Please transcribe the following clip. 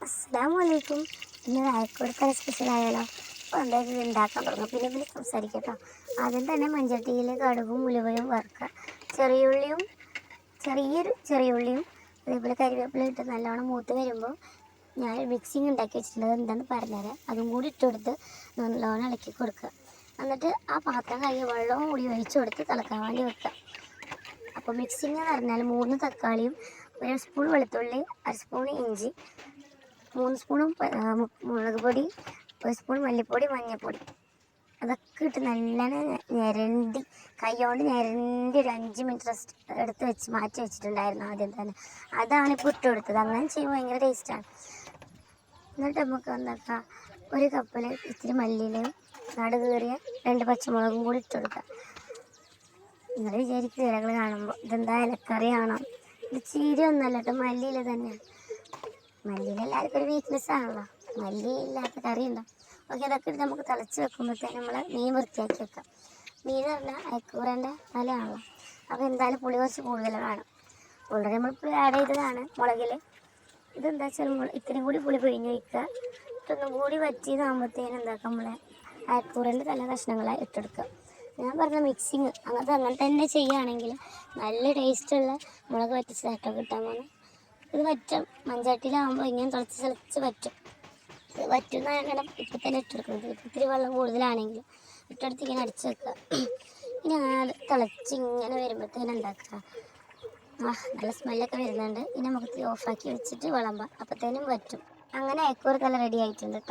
അസ്സലാമലൈക്കും. ഇന്ന് അയൽക്കൂട്ടത്തിന് സ്പെഷ്യലായാലോ? അപ്പോൾ എന്തായാലും ഇത് ഉണ്ടാക്കാൻ തുടങ്ങും. പിന്നെ സംസാരിക്കാം കേട്ടോ. ആദ്യം തന്നെ മൺചട്ടിയിൽ കടുകും ഉലുവയും വറുക്കുക. ചെറിയുള്ളിയും ചെറിയുള്ളിയും അതേപോലെ കരിവേപ്പില ഇട്ട് നല്ലോണം മൂത്ത് വരുമ്പോൾ ഞാൻ മിക്സിങ് ഉണ്ടാക്കി വെച്ചിട്ടുണ്ട്. എന്താണെന്ന് പറഞ്ഞുതരാം. അതും കൂടി ഇട്ടുകൊടുത്ത് നല്ലോണം ഇളക്കി കൊടുക്കുക. എന്നിട്ട് ആ പാത്രം കഴുകി വെള്ളവും കൂടി ഒഴിച്ചു കൊടുത്ത് തിളക്കാൻ വേണ്ടി വെക്കുക. അപ്പോൾ മിക്സിങ് എന്ന് പറഞ്ഞാൽ 3 തക്കാളിയും 1 സ്പൂൺ വെളുത്തുള്ളി, 1 സ്പൂൺ ഇഞ്ചി, 3 സ്പൂണും മുളക് പൊടി, 1 സ്പൂൺ മല്ലിപ്പൊടി, മഞ്ഞൾപ്പൊടി, അതൊക്കെ ഇട്ട് നല്ലോണം ഞരണ്ടി കൈകൊണ്ട് ഞരണ്ടി ഒരു 5 മിനിറ്റ് എടുത്ത് മാറ്റി വെച്ചിട്ടുണ്ടായിരുന്നു ആദ്യം തന്നെ. അതാണിപ്പോൾ ഇട്ട് കൊടുത്തത്. അങ്ങനെ ചെയ്യുമ്പോൾ ഭയങ്കര ടേസ്റ്റാണ്. എന്നിട്ട് നമുക്ക് എന്താക്കാം, ഒരു കപ്പിൽ ഇത്തിരി മല്ലിയിലയും കീറിയ 2 പച്ചമുളകും കൂടി ഇട്ട് കൊടുക്കാം. നിങ്ങൾ വിചാരിക്കും ഇലകൾ കാണുമ്പോൾ ഇതെന്താ ഇലക്കറിയാണോ? ഇത് ചീരയൊന്നുമല്ല കേട്ടോ, മല്ലിയില തന്നെയാണ്. മല്ലിയില എല്ലാവർക്കും ഒരു വീക്ക്നെസ് ആണല്ലോ. മല്ലി ഇല്ലാത്ത കറി ഉണ്ടോ? ഓക്കെ, അതൊക്കെ ഇട്ട് നമുക്ക് തിളച്ച് വെക്കുമ്പോഴത്തേന് നമ്മൾ മീൻ വൃത്തിയാക്കി വെക്കാം. മീൻ എന്ന് പറഞ്ഞാൽ അയക്കൂറേൻ്റെ തലയാണല്ലോ. അപ്പോൾ എന്തായാലും പുളി കുറച്ച് കൂടുതൽ വേണം. ഓൾറെഡി നമ്മൾ പുളി ആഡ് ചെയ്തതാണ് മുളകിൽ. ഇതെന്താ വെച്ചാൽ ഇത്രയും കൂടി പുളി പിഴിഞ്ഞ് വയ്ക്കുക. ഇതൊന്നും കൂടി വറ്റിയതാകുമ്പോഴത്തേനും എന്താക്കാം, നമ്മളെ അയക്കൂറേൻ്റെ തല കഷ്ണങ്ങളായി ഇട്ടെടുക്കുക. ഞാൻ പറഞ്ഞ മിക്സിങ് അങ്ങനെ തന്നെ ചെയ്യുകയാണെങ്കിൽ നല്ല ടേസ്റ്റുള്ള മുളക് വറ്റിച്ചതായിട്ടോ കിട്ടാൻ പോകുന്നത്. ഇത് വറ്റും മൺചട്ടിയിലാകുമ്പോൾ ഇങ്ങനെ തിളച്ച് വറ്റും. ഇത് വറ്റുന്ന അങ്ങനെ ഇപ്പം തന്നെ ഇട്ടെടുക്കുന്നത്. ഇത്തിരി വെള്ളം കൂടുതലാണെങ്കിൽ ഇട്ടെടുത്ത് ഇങ്ങനെ അടിച്ച് വെക്കുക. ഇനി അങ്ങനെ തിളച്ച് ഇങ്ങനെ വരുമ്പോഴത്തേനും ഉണ്ടാക്കുക. നല്ല സ്മെല്ലൊക്കെ വരുന്നുണ്ട്. ഇനി നമുക്ക് ഓഫാക്കി വെച്ചിട്ട് വിളമ്പാം. അപ്പോഴത്തേനും വറ്റും. അങ്ങനെ അയക്കൂറ തല റെഡി ആയിട്ടുണ്ട് കേട്ടോ.